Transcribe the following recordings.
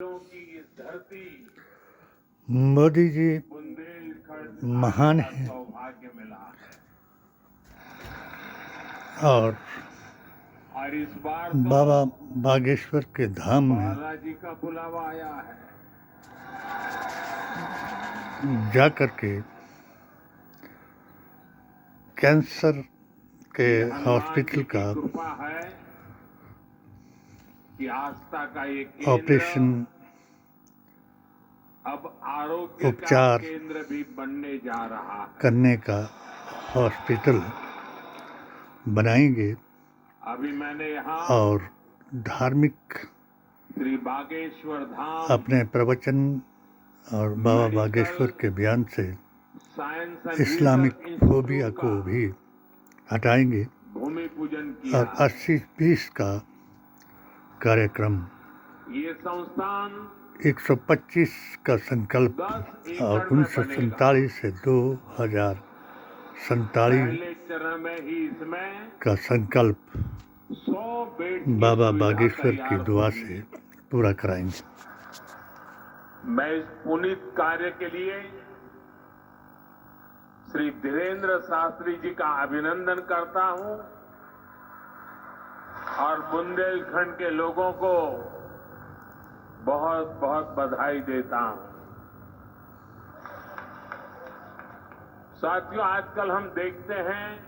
की धरती मोदी जी बुंदेलखंड महान का हैं सौभाग्य मिला है और और इस बार तो बाबा बागेश्वर के धाम में बालाजी का बुलावा आया है। जा कर के कैंसर के ये हनुमान जी हॉस्पिटल की का कृपा है कि आस्था का ये केंद्र ऑपरेशन अब आरोग्य का उपचार केंद्र भी बनने जा रहा है। करने का हॉस्पिटल बनाएंगे अभी मैंने यहाँ और धार्मिक श्री बागेश्वर धाम अपने प्रवचन और बाबा बागेश्वर के बयान से science and Islamic research phobia institute को का भी हटाएंगे भूमि पूजन किया। और 80-20 का कार्यक्रम ये संस्थान 125 का संकल्प 10 और एकड़ में बनेगा। 1947 से 2047 पहले चरण में ही इसमें का संकल्प 100 बेड की बाबा सुविधा बागेश्वर की तैयार दुआ होगी। से पूरा कराएंगे। मैं इस पुनीत कार्य के लिए श्री धीरेन्द्र शास्त्री जी का अभिनंदन करता हूं और बुंदेलखंड के लोगों को बहुत बहुत बधाई देता हूं। साथियों, आजकल हम देखते हैं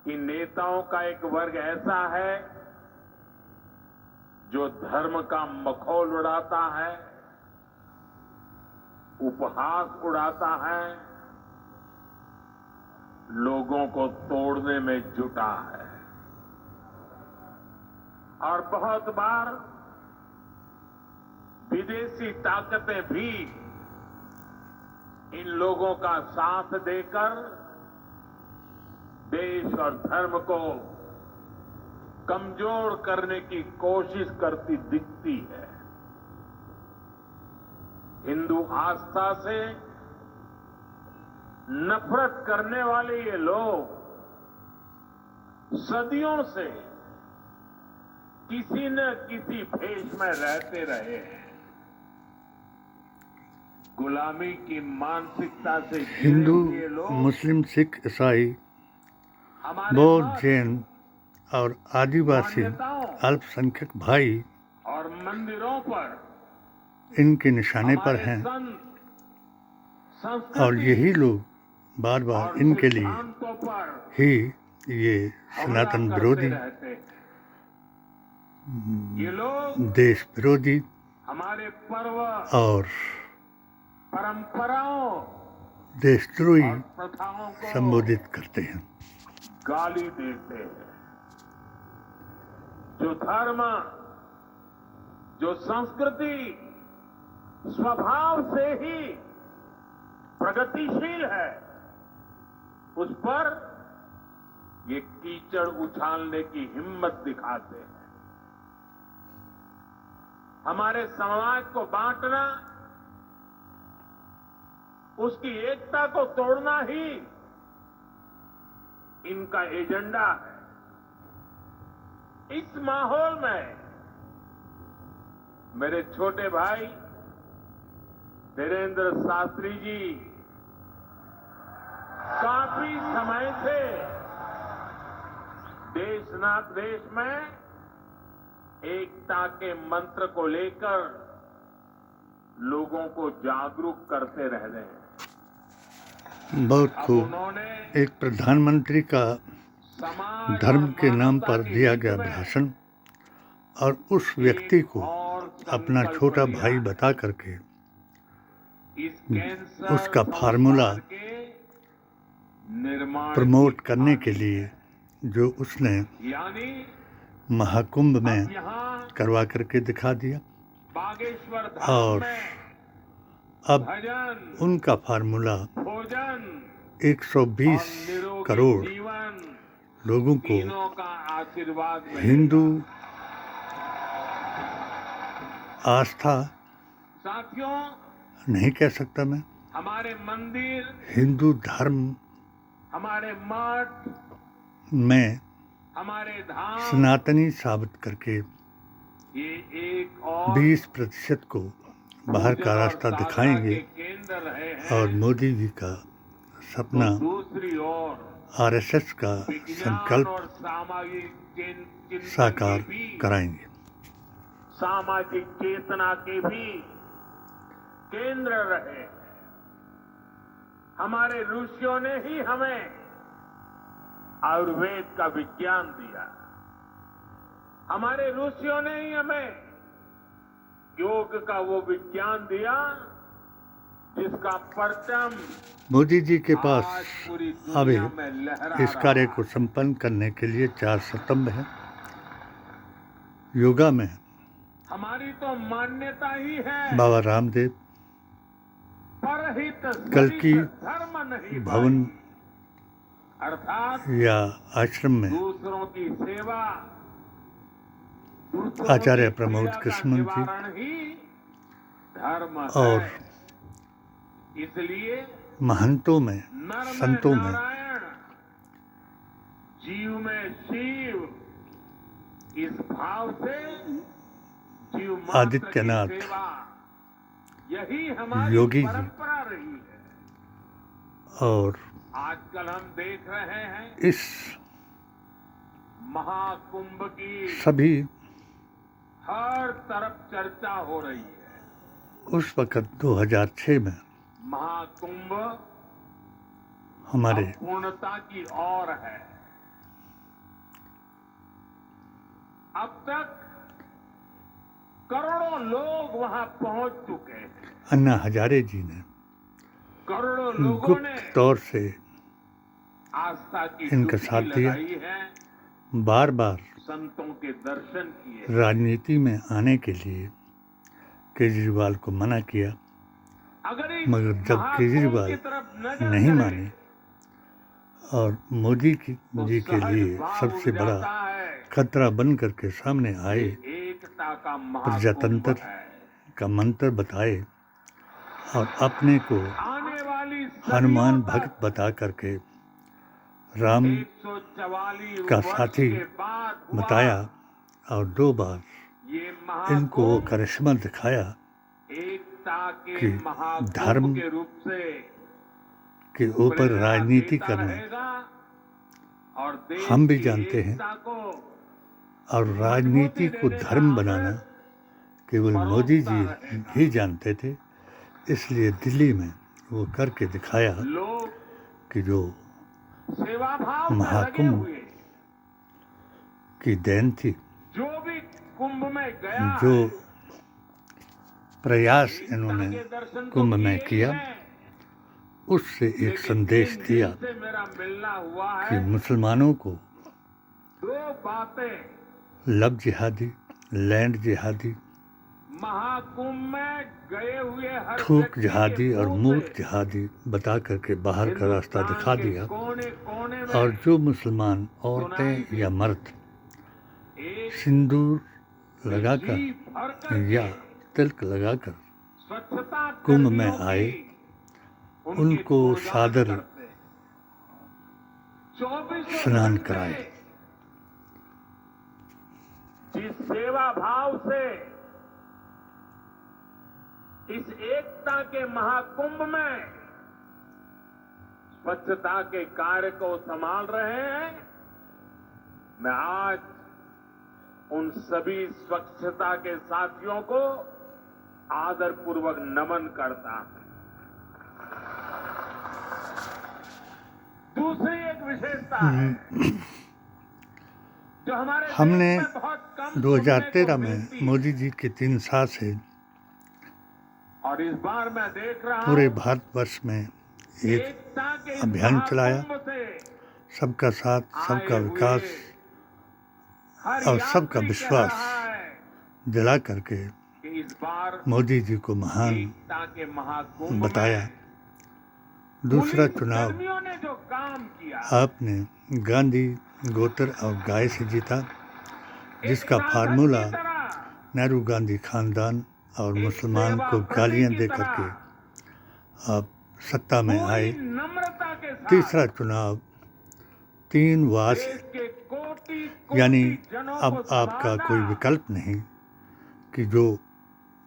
कि नेताओं का एक वर्ग ऐसा है जो धर्म का मखौल उड़ाता है, उपहास उड़ाता है, लोगों को तोड़ने में जुटा है और बहुत बार विदेशी ताकतें भी इन लोगों का साथ देकर देश और धर्म को कमजोर करने की कोशिश करती दिखती है। हिंदू आस्था से नफरत करने वाले ये लोग सदियों से किसी न किसी भेष में रहते रहे हैं। गुलामी की मानसिकता से घिरे हिंदू, हुए लोग मुस्लिम, सिख, ईसाई, हमारे बौद्ध, मठ, जैन और आदिवासी मान्यताओं अल्पसंख्यक भाई और मंदिरों पर इनके निशाने पर हमारे हैं संत, और संस्कृति यही लोग बार बार और इनके लिए सिद्धांतों पर ही ये हमला सनातन करते विरोधी, रहते हैं। ये लोग देश विरोधी हमारे पर्व, और परंपराओं देशद्रोही और प्रथाओं को संबोधित करते हैं। गाली देते हैं। जो धर्म, जो संस्कृति स्वभाव से ही प्रगतिशील है, उस पर ये कीचड़ उछालने की हिम्मत दिखाते हैं। हमारे समाज को बांटना, उसकी एकता को तोड़ना ही इनका एजेंडा है। इस माहौल में मेरे छोटे भाई धीरेन्द्र शास्त्री जी काफी समय से देश में एकता के मंत्र को लेकर लोगों को जागरूक करते रह रहे हैं। बहुत अब खूब। उन्होंने एक प्रधानमंत्री का समाज धर्म और के नाम मानवता पर के दिया हित गया में भाषण और उस व्यक्ति एक को और अपना संकल्प छोटा लिया भाई है। बता करके इस कैंसर उसका फार्मूला संस्थान के निर्माण प्रमोट की करने के आदि लिए है। जो उसने यानी महाकुंभ में अब यहाँ करवा करके दिखा दिया बागेश्वर धाम और में अब भजन, उनका फार्मूला भोजन 120 और निरोगी करोड़ जीवन लोगों को तीनों का आशीर्वाद मिलेगा। हिंदू आस्था साथियों, नहीं कह सकता मैं, हमारे मंदिर, हिंदू धर्म हमारे मठ, में हमारे धाम सनातनी साबित करके ये एक और 20% को बाहर का रास्ता दिखाएंगे केंद्र रहे और हैं, मोदी जी का सपना तो दूसरी ओर आरएसएस का विज्ञान संकल्प और सामाजिक चिंतन साकार के भी, कराएंगे। सामाजिक चेतना के भी केंद्र रहे हैं। हमारे ऋषियों ने ही हमें आयुर्वेद का विज्ञान दिया। हमारे ऋषियों ने ही हमें योग का वो विज्ञान दिया जिसका परचम मोदी जी के पास आज पूरी अभी दुनिया में लहरा इस रहा कार्य है। को संपन्न करने के लिए 4 स्तंभ हैं। योगा में हमारी तो मान्यता ही है, बाबा रामदेव, परहित कल्कि धर्म नहीं भवन भाई। अर्थात या आश्रम में दूसरों की सेवा, दूसरों आचार्य की प्रमोद पीड़ा का कृष्णन जी निवारण ही धर्म और है। इसलिए महंतों में, नर में संतों में नारायण, जीव में शिव, इस भाव से जीव मात्र की आदित्यनाथ सेवा, यही हमारी योगी जी परंपरा रही है। और आजकल हम देख रहे हैं इस महाकुंभ की सभी हर तरफ चर्चा हो रही है। उस वक़्त 2006 में महाकुंभ हमारे पूर्णता की ओर है। अब तक करोड़ों लोग वहां पहुंच चुके हैं। अन्ना हजारे जी ने करोड़ों लोगों ने गुप्त तौर से आस्था की इनका डुबकी साथ दिया, लगाई है, बार बार संतों के दर्शन किए। राजनीति में आने के लिए केजरीवाल को मना किया, अगर इस मगर जब महाकुंभ केजरीवाल की तरफ नजर नहीं करें, माने और मोदी तो जी के सहज लिए भाव सबसे उड़ बड़ा जाता है। खतरा बन करके सामने आए, एकता का महाकुंभ प्रजातंत्र है। का मंत्र बताए और अपने को आने वाली हनुमान सदियों भक्त तक बता करके राम 144 का वर्ष साथी के बाद हुआ बताया और 2 बार ये इनको वो महाकुंभ करिश्मा दिखाया एकता के कि महाकुंभ धर्म के रूप से के ऊपर प्रेरणा राजनीति देता करना रहेगा और देश हम भी की जानते हैं, एकता को और राजनीति को देने का धर्म बनाना अमृत केवल मोदी जी परोसता रहेगा। ही जानते थे। इसलिए दिल्ली में वो करके दिखाया लोग कि जो सेवा भाव से लगे महाकुंभ हुए, की देन थी, जो भी कुंभ में गया जो है, प्रयास एकता इन्होंने के दर्शन तो कुंभ में किए किया, ही हैं, उससे एक लेकिन संदेश जिन दिया से मेरा मिलना हुआ कि है, मुसलमानों को 2 बातें लव जिहादी, लैंड जिहादी, महाकुंभ में गए हुए हर थूक व्यक्ति जिहादी के और मुंह मूर्ख से जिहादी बता करके बाहर का रास्ता हिंदुस्तान दिखा के दिया। कोने-कोने में और जो मुसलमान औरतें या मर्द सिंदूर लगाकर जी भर कर या तिलक लगाकर स्वच्छता कुंभ में कर्मियों आए, की उनके उनको गुणगान सादर करते हैं। 24 स्नान घंटे कराए। जिस सेवा भाव से इस एकता के महाकुंभ में स्वच्छता के कार्य को संभाल रहे हैं, मैं आज उन सभी स्वच्छता के साथियों को आदरपूर्वक नमन करता हूं। दूसरी एक विशेषता है जो हमारे हमने देश में बहुत कम 2013 सुनने को में मिलती है। मोदी जी की 3 साल से और इस बार मैं देख रहा पूरे हूं भारतवर्ष में एक एकता के इस अभियान चलाया, महाकुंभ से सबका साथ, सबका आए विकास हुए हर और सबका यात्री कह विश्वास रहा है दिला करके कि इस बार मोदी जी को महान एकता के महाकुंभ बताया। में दूसरा पुलिस चुनाव कर्मियों ने जो काम किया, आपने गांधी, गोत्र और गाय से जीता, एक जिसका सांसद फार्मूला की तरह, नेहरू गांधी खानदान और एक मुसलमान सेवा को प्रति गालियां की दे तरह करके आप सत्ता में आए। पूरी नम्रता के साथ तीसरा चुनाव 3 वास देश के कोटि यानी जनों अब को आपका संभालना कोई विकल्प नहीं कि जो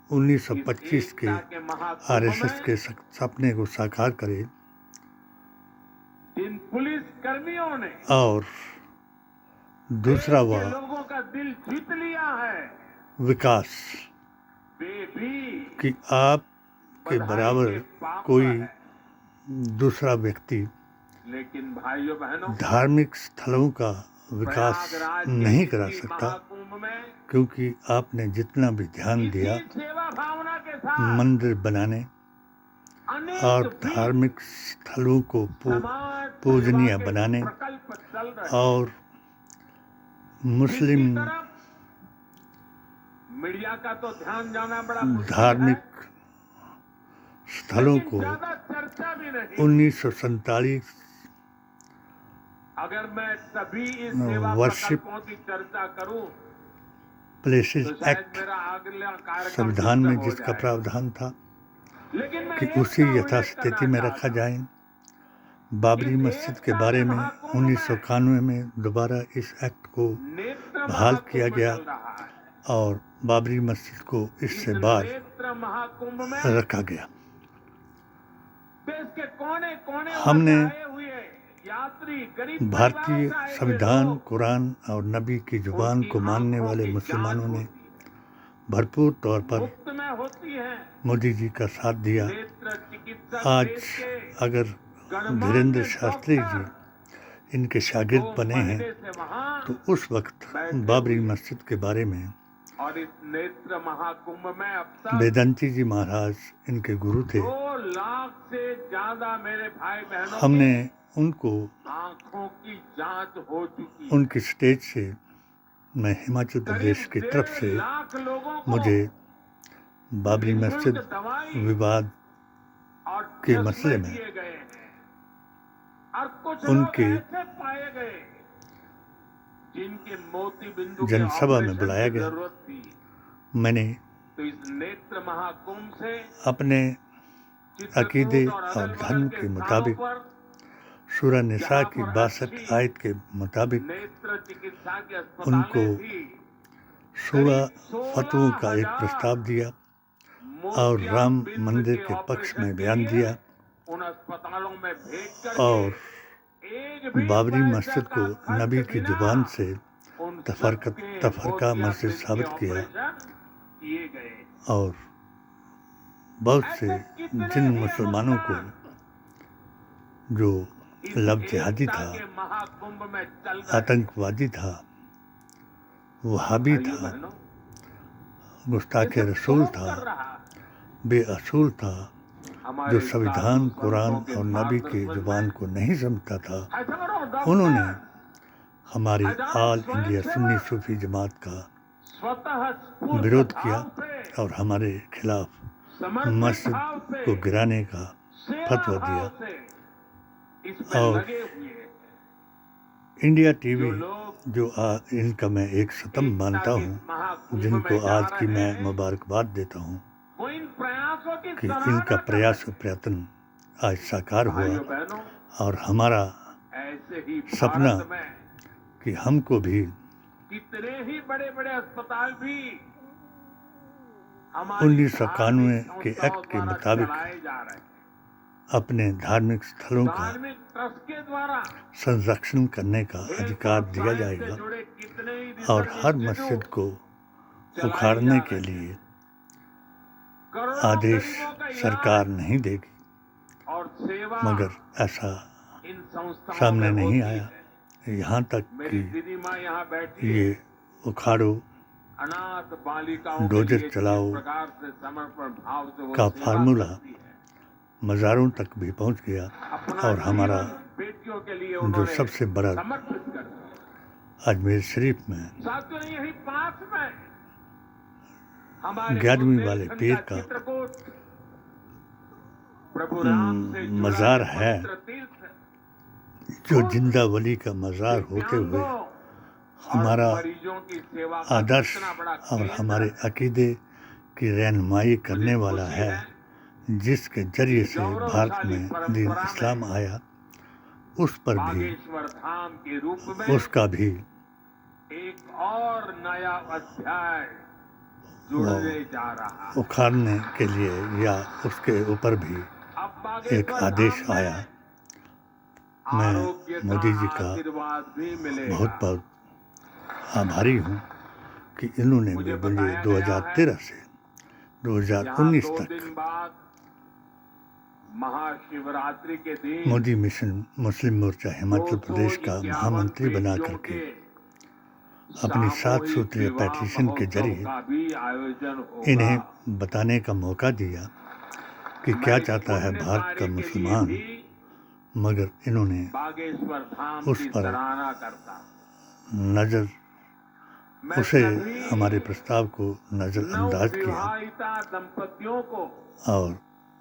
1925 के एकता महाकुंभ आरएसएस में के सपने को साकार करे जिन पुलिस कर्मियों ने और दूसरा देश के वह लोगों का दिल जीत लिया है, विकास वे भी कि आपके बधाई बराबर के पात्र कोई है। दूसरा व्यक्ति लेकिन भाइयों बहनों, धार्मिक स्थलों का विकास प्रयागराज के नहीं करा इसी सकता, महाकुंभ में क्योंकि आपने जितना भी ध्यान दिया इसी सेवा भावना के साथ मंदिर बनाने अनेक और भी धार्मिक स्थलों को समाज पूजनीय सेवा के बनाने प्रकल्प चल रहे हैं। और मुस्लिम दूसरी तरफ मीडिया का तो ध्यान जाना बड़ा मुश्किल है, धार्मिक स्थलों लेकिन को ज्यादा चर्चा भी नहीं। 1947 अगर मैं सभी इस सेवा वर्शिप प्रकल्पों की चर्चा करूं प्लेसेस तो शायद एक्ट मेरा अगला कार्यक्रम संविधान में डिस्टर्ब हो जिसका जाएगा। प्रावधान था लेकिन मैं कि एक उसी का उल्लेख यथास्थिति करना में चाहता रखा हूं। जाए। बाबरी इस मस्जिद के एकता बारे में महाकुंभ 1991 में दोबारा इस एक्ट को नेत्र बहाल किया महाकुंभ गया चल रहा है। और बाबरी मस्जिद को इस इससे बाद नेत्र महाकुंभ में रखा गया। देश के कोने कोने हमने से आए हुए यात्री, गरीब भारतीय परिवारों से आए हुए संविधान, लोग, कुरान और नबी की जुबान उनकी को मानने आंखों वाले की मुसलमानों जांच ने होती है, भरपूर तौर पर मुफ्त में होती है। मोदी जी का साथ दिया। नेत्र चिकित्सक आज देश के अगर गणमान्य धीरेन्द्र शास्त्री जी डॉक्टर इनके शागिर्द 2 बने हैं महीने से वहां तो उस वक्त बैठे बाबरी हुए हैं। मस्जिद के बारे में और इस नेत्र महाकुंभ में अब तक वेदांती जी महाराज इनके गुरु थे। 2 लाख से ज्यादा मेरे भाई बहनों हमने की उनको आंखों की जांच हो चुकी है। उनकी स्टेज से मैं हिमाचल प्रदेश की करीब तरफ 1.5 से लाख लोगों को मुझे बाबरी निःशुल्क मस्जिद दवाई विवाद और के चश्मे मसले में दिए गए हैं। और कुछ उनके लोग ऐसे पाए गए जिनके मोती बिंदु के जनसभा में ऑपरेशन बुलाया की गया। जरूरत थी। मैंने तो इस नेत्र महाकुंभ से अपने चित्रकूट अकीदे और और अगल-बगल धर्म के के स्थानों मुताबिक पर सूरह निसा की जहाँ पर 62 अच्छी आयत के मुताबिक नेत्र चिकित्सा की उनको अस्पतालें थी। 16 करीब फतवों का एक 16,000 प्रस्ताव दिया और मोतिया राम बिंद मंदिर के पक्ष ऑपरेशन में के बयान लिए दिया उन अस्पतालों में भेज करके और एक भी बाबरी पैसा मस्जिद का को खर्च नबी की बिना जुबान से उन तफरका सबके मस्जिद मोतिया साबित बिंद के किया ऑपरेशन किए गए। और बहुत से ऐसे कितने जिन ही मुसलमानों को अनुष्ठान जो इस लव जिहादी एकता था, के महाकुंभ में चल रहे हैं। आतंकवादी था, वहाबी भाइयों था, बहनों, गुस्ताख ये सब रसूल कौन था, कर रहा है? बेअसूल था, हमारे जो संविधान, साधु कुरान संतों के और नबी की मार्गदर्शन जुबान में को नहीं समझता था। हजारों डॉक्टर उन्होंने हमारी हजारों ऑल इंडिया स्वयंसेवक सुन्नी सूफी जमात का स्वतः स्फूर्त विरोध किया भाव से, और हमारे खिलाफ समर्पित मस्जिद भाव से, को गिराने का सेवा फतवा भाव दिया। से इसमें और लगे हुए हैं। इंडिया जो टीवी लोग जो इनका मैं एक स्तंभ मानता एकता के हूँ, महाकुंभ जिनको में जा आज की रहे मैं हैं, मुबारकबाद देता हूँ वो इन प्रयासों की कि सराहना इनका कर प्रयास रहे और प्रयत्न आज साकार हैं। हुआ भाइयों बहनों, और हमारा ऐसे ही सपना भारत में कि हमको भी कितने ही बड़े बड़े अस्पताल भी हमारी 1991 धार्मिक के संस्थाओं एक्ट के द्वारा मुताबिक चलाए जा रहे हैं। अपने धार्मिक स्थलों का धार्मिक ट्रस्ट के द्वारा संरक्षण करने का हेल्थ अधिकार और दिया साइंस से जाएगा जुड़े कितने ही और रिसर्च हर इंस्टीट्यूट मस्जिद को चलाए उखाड़ने जा के रहे हैं। लिए करोड़ों आदेश गरीबों का सरकार इलाज नहीं देगी, और सेवा मगर ऐसा इन संस्थाओं सामने में नहीं होती आया। है। यहाँ तक मेरी कि दीदी माँ यहाँ बैठी ये है। उखाड़ो अनाथ बालिकाओं के डोजर लिए चलाओ किस प्रकार से समर्पण भाव से वो का सेवा फार्मूला करती है। मज़ारों तक भी पहुँच गया अपना और हमारा जीवन बेटियों के लिए जो उन्होंने सबसे बड़ा समर्पित कर दिया। अजमेर शरीफ में साथियों, यही पास में हमारे 11वीं वाले बुंदेलखंड पीर का चित्रकूट प्रभु राम से जुड़ा मज़ार ये है, पवित्र तीर्थ जो जिंदा वली का मज़ार होते हुए दिव्यांगों और हमारा मरीजों की सेवा का आदर्श कितना बड़ा और केंद्र हमारे अकीदे की रहनुमाई करने मुझे वाला खुशी है, जिसके जरिए से भारत गौरवशाली में परंपरा दीन में इस्लाम आया, उस पर भी बागेश्वर धाम के रूप में उसका भी एक और नया अध्याय जुड़ने जा रहा है। उखाड़ने के लिए या उसके ऊपर भी अब एक आदेश आया। मैं आरोग्य मोदी जी का आशीर्वाद भी मिलेगा। बहुत आभारी हूँ कि इन्होंने भी मुझे मुझे बताया 2013 से यहाँ 2019 2 तक दिन बाद महाशिवरात्रि के दिन मोदी मिशन मुस्लिम मोर्चा हिमाचल प्रदेश का 251 महामंत्री बना बेटियों करके के अपनी 7 सामूहिक सूत्रीय विवाह पेटिशन के महोत्सव जरिए का भी आयोजन होगा। इन्हें बताने का मौका दिया कि क्या मैं इस चाहता है पुण्य भारत का कार्य के लिए मुसलमान, भी मगर इन्होंने बागेश्वर धाम उस की पर सराहना करता। नजर मैं उसे सभी हमारे प्रस्ताव को नजरअंदाज किया नवविवाहिता दंपतियों को, और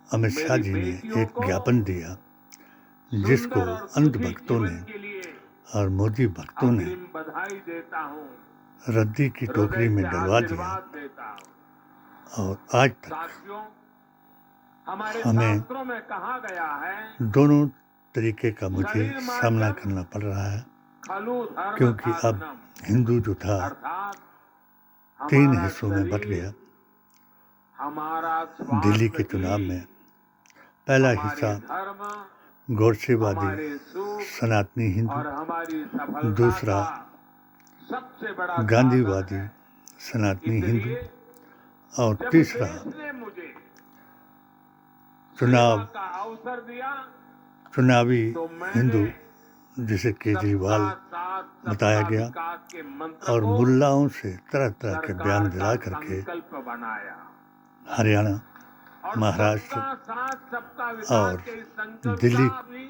अमित शाह मेरी जी ने बेटियों एक को ज्ञापन दिया जिसको सुंदर और अंध सुखी भक्तों ने जीवन के लिए और मोदी भक्तों ने अग्रिम बधाई देता हूँ, रद्दी की टोकरी हृदय में से डलवा दिया। आशीर्वाद देता हूँ। और आज तक साथियों, हमारे हमें शास्त्रों में कहा गया है दोनों तरीके का मुझे शरीर सामना मार्जन करना पड़ रहा है, खलु धर्म क्योंकि अब साधनम, हिंदू जो था अर्थात 3 हमारा हिस्सों में बट शरीर, गया। हमारा दिल्ली के स्वास्थ्य चुनाव ही में पहला हमारे हिस्सा धर्म, गौरसेवादी हमारे सुख सनातनी हिंदू, और हमारी सफलता दूसरा का सबसे बड़ा गांधीवादी साधन है। सनातनी हिंदू इसलिए और जब तीसरा देश ने मुझे चुनाव सेवा का अवसर दिया चुनावी तो हिंदू मैंने जिसे केजरीवाल सबका साथ बताया सबका गया विकास के मंत्र और को मुल्लाओं से तरह तरह के सरकार बयान का दिला करके संकल्प बनाया हरियाणा, और महाराष्ट्र सबका साथ सबका विकास और के इस संकल्प दिल्ली का भी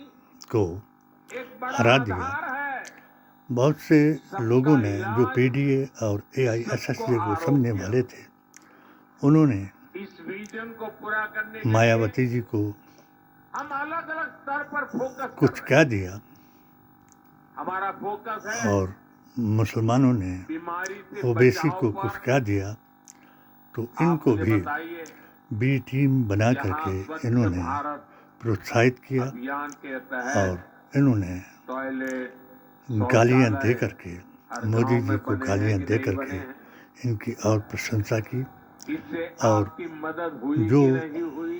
को एक बड़ा हरा दिया। आधार है। बहुत से लोगों सबका ने जो इलाज, पीडीए और एआईएसएसजे सबको को समझने आरोग्य। वाले थे, उन्होंने इस विजन को पूरा करने के लिए मायावती जी को हम अलग अलग स्तर पर फोकस कुछ कर रहे कह दिया हैं। हमारा फोकस है और मुसलमानों ने बीमारी से ओबीसी बचाव को पर। कुछ कह दिया, तो आप इनको मुझे भी बताइए, बी टीम बना यहाँ करके स्वच्छ इन्होंने भारत प्रोत्साहित किया अभियान के तहत और इन्होंने टॉयलेट, गालियां शौचालय दे करके हर मोदी गांव जी में को बने गालियां हैं कि दे नहीं करके बने हैं? इनकी और प्रशंसा की। इससे और आपकी मदद हुई जो कि नहीं हुई?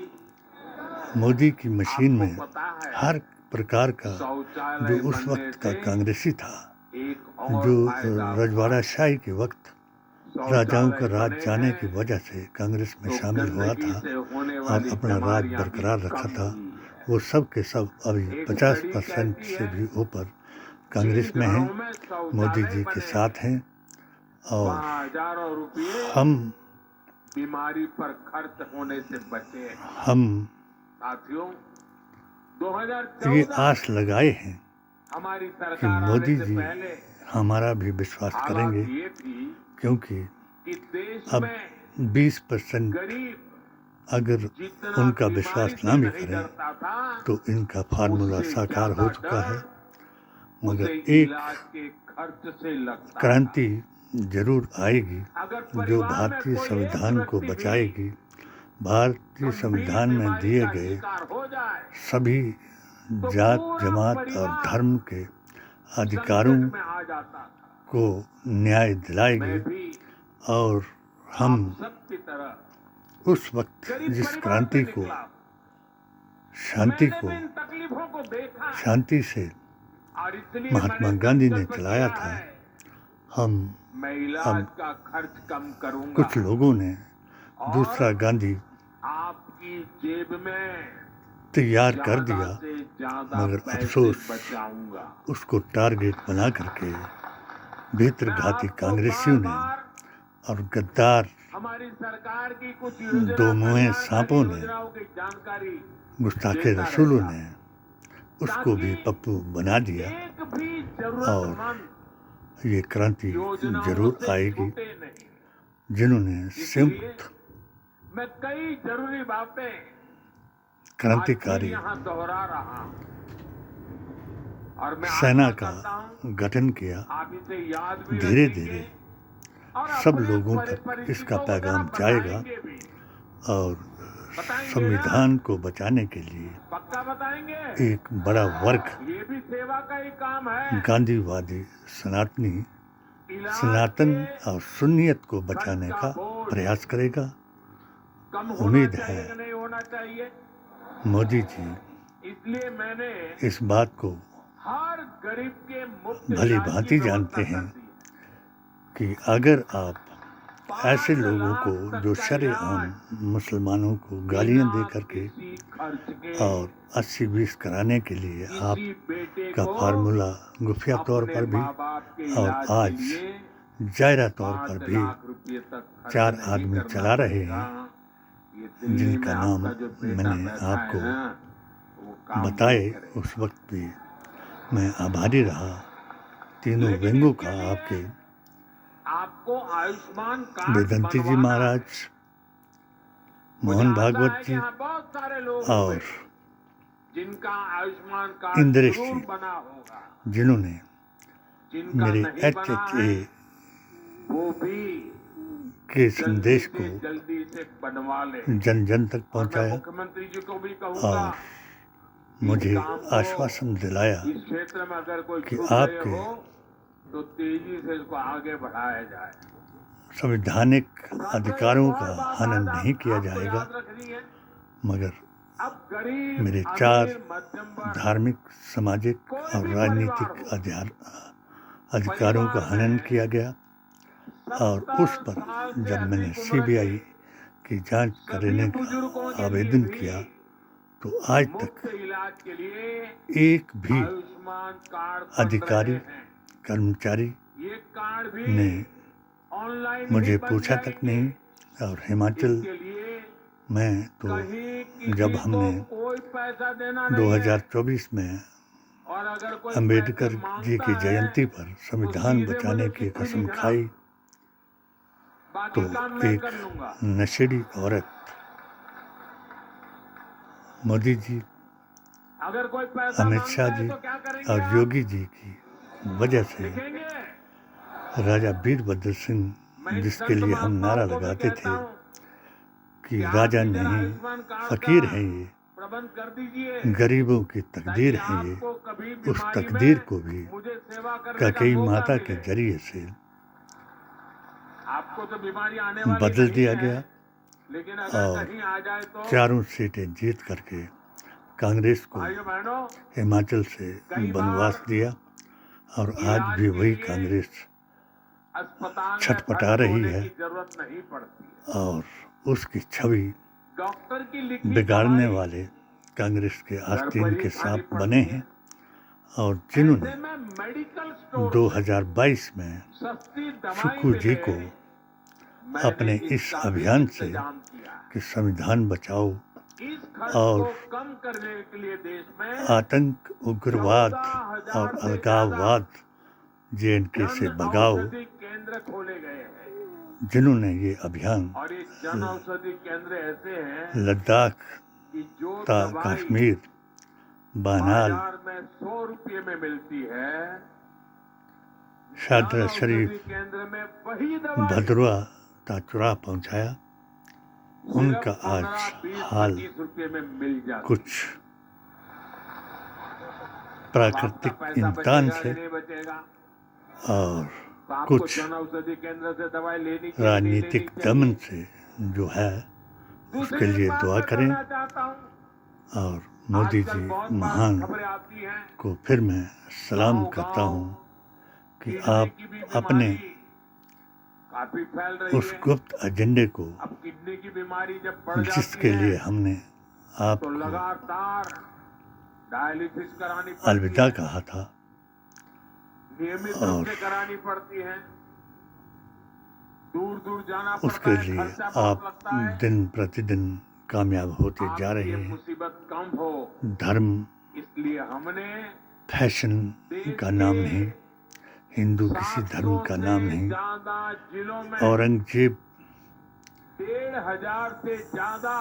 मोदी की मशीन आपको में पता है, हर प्रकार का शौचालय जो उस बनने वक्त का से कांग्रेसी था, एक और जो फायदा हुआ। रजवाड़ा शाही के वक्त राजाओं का राज बने जाने हैं की वजह से कांग्रेस में तो शामिल हुआ गंदगी था से होने और वाली अपना राज बीमारियां भी बरकरार रखा कम था, हुई है। वो सब के सब अभी एक 50% घड़ी से कहती भी है, ऊपर कांग्रेस जिन में हैं, घरों में शौचालय मोदी जी के बने साथ हैं और वहाँ हजारों रुपये हम बीमारी पर खर्च होने से बचे। हम साथियों, ये 2014 आस लगाए हैं हमारी कि सरकार मोदी आने से जी पहले हमारा भी विश्वास हालात करेंगे, ये थी क्योंकि कि देश अब में 20% गरीब अगर जितना उनका बीमारी विश्वास से ना भी नहीं करें डरता था, तो इनका फार्मूला उससे साकार ज्यादा हो चुका है। डर मगर उसे एक इलाज के खर्च से लगता क्रांति जरूर आएगी था। अगर जो परिवार में भारतीय कोई एक संविधान को व्यक्ति भी बचाएगी। भारतीय गंभीर संविधान में बीमारी दिए का गए शिकार हो जाए सभी तो जात, पूरा जमात और परिवार धर्म के अधिकारों संकट में आ जाता था। को न्याय मैं दिलाएगी भी और हम आप सबकी तरह उस वक्त गरीब जिस परिवार क्रांति से को, निकला। शांति मैंने को, भी इन तकलीफों को देखा है शांति से और इसलिए महात्मा मैंने गांधी ने संकल्प चलाया किया था, है, हम मैं इलाज अब का खर्च कम करूंगा कुछ लोगों ने और दूसरा गांधी आपकी जेब में तैयार कर ज्यादा दिया, से ज्यादा मगर पैसे अफसोस बचाऊंगा। उसको टारगेट बना करके भीतरघाती मैं आपको कांग्रेसियों ने बार-बार और गद्दार हमारी सरकार की कुछ दो मुँहे कल्याणकारी सांपों ने, योजनाओं की जानकारी गुस्ताखे देता रसूलों रहता। ने उसको भी पप्पू बना दिया एक भी और जरूरतमंद ये क्रांति योजनाओं जरूर से आएगी। छूटे नहीं। जिन्होंने इसलिए संयुक्त मैं कई जरूरी बातें क्रांतिकारी आज भी यहाँ दोहरा रहा हूँ और मैं सेना आशा का करता हूँ गठन किया, आप इसे याद भी धीरे रखेंगे धीरे और सब अपने लोगों तक परिचितों इसका को पैगाम जरा जाएगा बताएंगे भी। और बताएंगे संविधान को बचाने के लिए पक्का बताएंगे। एक बड़ा वर्ग ये भी सेवा का ही काम है। गांधीवादी सनातनी इलाज सनातन के और सुन्नियत को खर्च बचाने का का बोझ प्रयास करेगा। कम होना उम्मीद चाहिए है कि नहीं होना चाहिए। मोदी जी इसलिए मैंने इस बात को हर गरीब के मुफ्त भली इलाज की भांति व्यवस्था जानते कर हैं दी है। कि अगर आप ऐसे 5 लोगों लाख को तक जो का शरेआम इलाज मुसलमानों को गालियां दे बिना करके किसी खर्च के और 80-20 कराने के लिए किसी आप बेटे का को फार्मूला खुफिया तौर अपने पर भी माँ बाप के और इलाज के आज लिए जायरा तौर पर 5 भी लाख रुपए तक खर्च 4 नहीं आदमी करना चला रहे पड़ेगा। हैं ये दिल्ली जिनका में नाम आपका जो बेटा मैंने बैठा आपको है ना, वो काम बताए। नहीं करेगा। उस वक्त भी मैं आभारी रहा तीनों लेकिन व्यंगों इसके का, लिए आपके आपको आयुष्मान कार्ड वेदंती जी बनवाना महाराज, है। मुझे मोहन आशा भागवत है कि जी यहाँ बहुत सारे लोग और होंगे जिनका आयुष्मान कार्ड इंद्रेश जरूर जी, बना होगा। जिन्होंने जिनका मेरे नहीं बना HHA है वो भी के जल्दी संदेश से को जल्दी से बनवा ले। जन जन तक और मैं पहुंचाया मुख्यमंत्री जी को भी कहूंगा और कि इस मुझे काम को आश्वासन दिलाया इस क्षेत्र में अगर कोई कि छूट रहे आपके हो तो तेजी से इसको आगे बढ़ाया जाए। संवैधानिक अधिकारों का हनन नहीं किया आपको जाएगा, याद रखनी है। मगर अब गरीब, मेरे 4 अमीर, मध्यम वर्ग धार्मिक, सामाजिक कोई और भी राजनीतिक परिवार हो, अधिकारों का परिवार हनन में किया गया। और 70 उस पर साल से जब मैंने अधिक उम्र CBI के की जांच सभी करने बुजुर्गों का के लिए आवेदन भी किया तो आज मुफ्त तक इलाज के लिए एक भी आयुष्मान कार्ड बन अधिकारी, रहे हैं। कर्मचारी ये कार्ड भी ने ऑनलाइन मुझे ही बन पूछा तक जाएंगे। नहीं। और हिमाचल इसके लिए में तो कहीं किसी जब को हमने कोई पैसा देना नहीं है। 2024 में और अगर कोई अंबेडकर पैसे जी मांगता की है जयंती पर तो संविधान सीधे बचाने मुझे की चिट्ठी कसम लिखना, खाई बाकी तो काम मैं एक कर लूंगा। नशेड़ी औरत मोदी जी, अगर कोई पैसा अमित मांगता शाह है जी तो क्या करेंगे और आप? योगी जी की वजह से लिखेंगे। राजा वीरभद्र मैं सिंह, इन जिसके संत लिए हम नारा महात्माओं को भी लगाते कहता थे हूं कि आप राजा भी जरा नहीं आयुष्मान कार्ड फकीर का हैं ये, प्रबंध कर दीजिए गरीबों की तकदीर ताकि है ये, आपको कभी उस बीमारी तकदीर में को भी मुझे सेवा करने का कैकेयी मौका माता के मिले। जरिए से आपको तो बीमारी आने वाली बदल नहीं दिया है, गया लेकिन अगर और कहीं आ जाए तो 4 सीटें जीत करके कांग्रेस को भाइयों बहनों हिमाचल से कई बनवास बार दिया। और आज इलाज भी के वही लिए कांग्रेस अस्पताल में छटपटा भर्ती रही होने है की जरूरत नहीं पड़ती है। और उसकी छवि डॉक्टर की लिखी बिगाड़ने दवाई वाले कांग्रेस के घर पर आस्तीन ही के खानी सांप पड़ती बने है। हैं और ऐसे जिन्होंने में मेडिकल स्टोर 2022 में सस्ती दवाई सुक्खू जी मिले, को मैंने अपने इस इसका भी अभियान से इंतजाम किया है। कि संविधान बचाओ इस खर्च और को कम करने के लिए देश में आतंक, उग्रवाद 14,000 और से अलगाववाद JNK से जन भगाओ, औषधि केंद्र खोले गए हैं। जिन्होंने ये अभियान और ये जन औषधि केंद्र ऐसे हैं लद्दाख, कि जो दवाई कश्मीर, बानाल, बाजार में 100 रुपये में मिलती है, शादरा जन शरीफ, औषधि केंद्र में वही दवाई भदरवा ताचुरा पहुंचाया। उनका सिर्फ आज 15-20 हाल 25 रुपये में मिल जाती कुछ है। प्राकृतिक आपका पैसा इंसान बचेगा से कि नहीं बचेगा? और तो आपको कुछ जन औषधि केंद्र से दवाई लेनी चाहिए, नहीं राजनीतिक लेनी दमन चाहिए? से जो है उसके दूसरी लिए बात दुआ मैं करें। करना चाहता हूं, और मोदी आजकल जी बहुत महान खबरें आती हैं को फिर मैं सलाम गाँव-गाँव करता हूँ कि किडनी आप की भी अपने बीमारी काफी फैल रही उस है। गुप्त एजेंडे को, अब किडनी की बीमारी जब बढ़ जाती जिसके है लिए हमने तो आपको लगातार डायलिसिस करानी पड़ती अलविदा है, कहा था नियमित और रूप से करानी पड़ती है, दूर दूर जाना उसके पड़ता है, लिए खर्चा बहुत आप लगता है। दिन प्रतिदिन कामयाब होते जा आपकी रहे ये हैं। मुसीबत कम हो, धर्म इसलिए हमने फैशन का नाम नहीं, हिंदू किसी धर्म 700 का नाम से नहीं। ज्यादा जिलों में औरंगजेब 1,500 से ज्यादा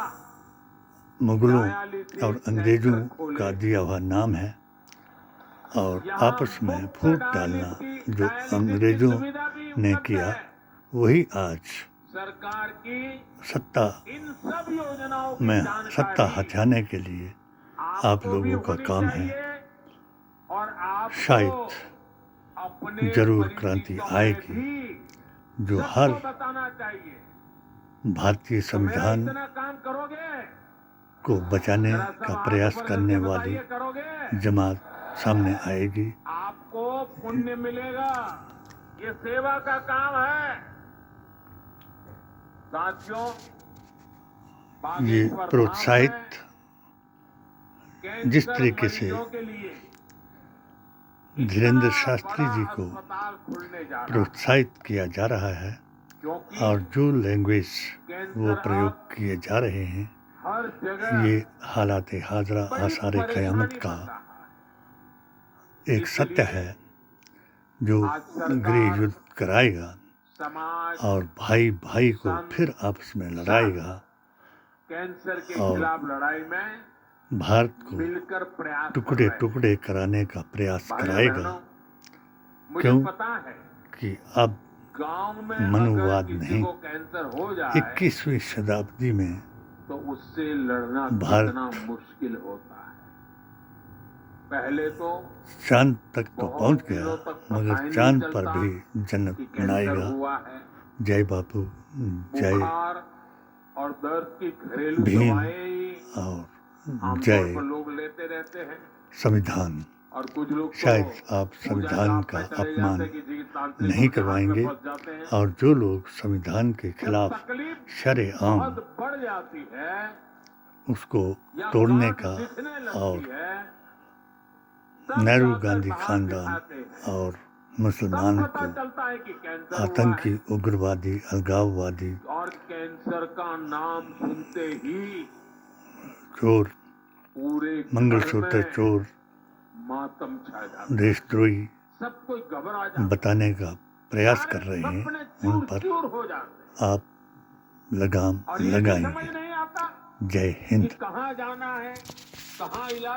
मुगलों डायलिसिस और अंग्रेजों सेंटर खोले। का दिया हुआ नाम है और यहाँ आपस में मुफ्त फूट डालना जो डायलिसिस की अंग्रेजों सुविधा भी ने उपलब्ध किया, है। वही आज सरकार की सत्ता इन सब योजनाओं की में जानकारी सत्ता हटाने के लिए आप आपको भी लोगों का होनी काम है। चाहिए और आपको शायद अपने जरूर परिचितों क्रांति में आएगी भी जो सबको हर बताना चाहिए भारतीय तो मेरा संविधान इतना काम करोगे? को बचाने जरा सब का हाथ प्रयास ऊपर करने करके वाली बताइए, करोगे? जमात सामने आएगी। आपको पुण्य मिलेगा। ये सेवा का काम है। साथियों, ये बागेश्वर धाम प्रोत्साहित में जिस कैंसर तरीके से मरीजों के लिए धीरेन्द्र इतना शास्त्री बड़ा जी को अस्पताल खुलने जा रहा है, प्रोत्साहित किया जा रहा है क्योंकि और जो लैंग्वेज वो कैंसर प्रयोग अब किए जा रहे हैं, हर जगह ये हालात हाजरा बड़ी आसार क़यामत परेशानी का बन रहा है। एक सत्य इसलिए है जो आज सरकार, गृह युद्ध कराएगा समाज, और भाई भाई को संत, फिर आपस में लड़ाएगा कैंसर के और खिलाफ लड़ाई में भारत को मिलकर प्रयास कर टुकड़े रहे हैं। टुकड़े कराने का प्रयास भाइयों कराएगा, बहनों, मुझे क्यों पता है कि अब गांव में अगर मनुवाद किसी नहीं, को कैंसर हो जाए 21वीं शताब्दी में तो उससे लड़ना भारत कितना मुश्किल होता है। पहले तो चांद तक तो बहुत पहुंच दिनों गया, तक पता मगर ही नहीं चांद पर चलता भी जन्नत कि कैंसर बनाएगा। हुआ है। जय बापू, जय बुखार और दर्द की घरेलू भीम दवाएं ही और आमतौर जय पर लोग लेते रहते हैं, संविधान। और कुछ लोग तो शायद आप पूजा संविधान जाप का में चले अपमान जाते हैं, किसी तांत्रिकों नहीं के हाथ में करवाएंगे फंस जाते हैं। और जो लोग संविधान के जब खिलाफ तकलीफ शरेआम बहुत बढ़ जाती है उसको या तोड़ने गांठ का दिखने और लगती है, तब नेहरू जाकर गांधी बाहर खानदान दिखाते हैं। और तब मुसलमान पता को चलता है कि कैंसर हुआ आतंकी, है। उग्रवादी, अलगाववादी, और कैंसर का नाम सुनते ही चोर, पूरे घर मंगलसूत्र में चोर, मातम छा जाता है। देशद्रोही सब कोई घबरा जाता है, बताने का प्रयास सारे कर रहे हैं, सपने उन चूर पर चूर हो जाते हैं। आप लगाम और ये भी समझ लगाएंगे। नहीं आता जय कि हिंद। कहाँ जाना है, कहाँ इलाज